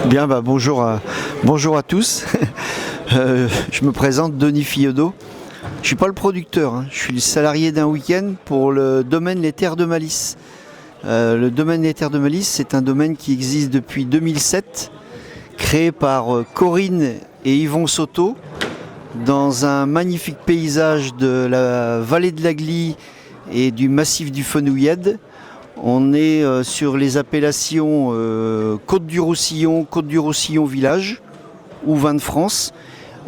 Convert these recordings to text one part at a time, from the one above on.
Bien, bonjour à tous. Je me présente Denis Filleudot. Je ne suis pas le producteur, hein. Je suis le salarié d'un week-end pour le domaine Les Terres de Malice. Le domaine Les Terres de Malice, c'est un domaine qui existe depuis 2007, créé par Corinne et Yvon Soto, dans un magnifique paysage de la vallée de l'Agly et du massif du Fenouillède. On est sur les appellations Côte du Roussillon Village ou Vin de France.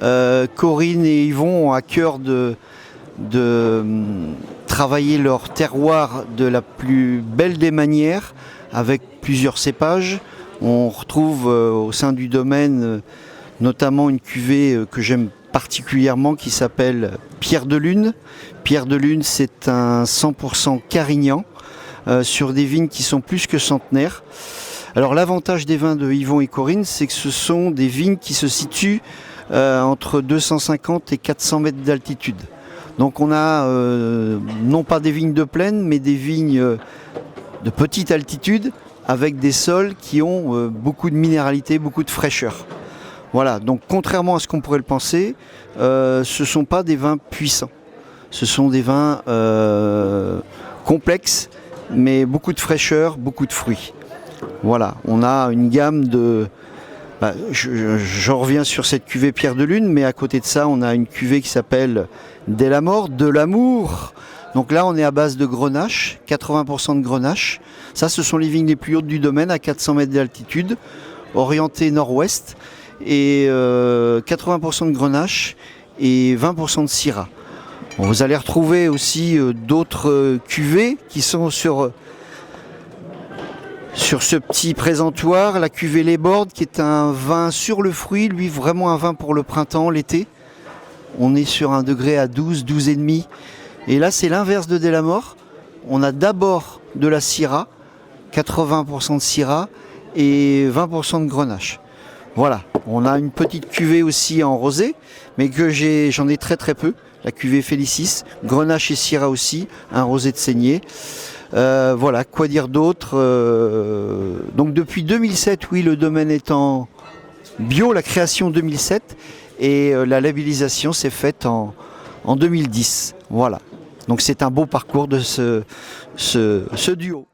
Corinne et Yvon ont à cœur de travailler leur terroir de la plus belle des manières avec plusieurs cépages. On retrouve au sein du domaine notamment une cuvée que j'aime particulièrement qui s'appelle Pierre de Lune. Pierre de Lune, c'est un 100% carignan sur des vignes qui sont plus que centenaires. Alors l'avantage des vins de Yvon et Corinne, c'est que ce sont des vignes qui se situent entre 250 et 400 mètres d'altitude. Donc on a non pas des vignes de plaine, mais des vignes de petite altitude avec des sols qui ont beaucoup de minéralité, beaucoup de fraîcheur. Voilà, donc contrairement à ce qu'on pourrait le penser, ce ne sont pas des vins puissants. Ce sont des vins complexes, mais beaucoup de fraîcheur, beaucoup de fruits. Voilà, on a une gamme de... je reviens sur cette cuvée Pierre de Lune, mais à côté de ça, on a une cuvée qui s'appelle Dès la mort, de l'amour. Donc là, on est à base de grenache, 80% de grenache. Ça, ce sont les vignes les plus hautes du domaine, à 400 mètres d'altitude, orientées nord-ouest, et 80% de grenache et 20% de syrah. Bon, vous allez retrouver aussi d'autres cuvées qui sont sur ce petit présentoir. La cuvée Les Bordes, qui est un vin sur le fruit, lui vraiment un vin pour le printemps, l'été. On est sur un degré à 12,5. Et là, c'est l'inverse de Dès la mort. On a d'abord de la syrah, 80% de syrah et 20% de grenache. Voilà, on a une petite cuvée aussi en rosé, mais que j'en ai très peu. La cuvée Félicis, grenache et syrah aussi, un rosé de saignée. Voilà, quoi dire d'autre donc depuis 2007, oui, le domaine est en bio, la création 2007, et la labellisation s'est faite en 2010. Voilà, donc c'est un beau parcours de ce duo.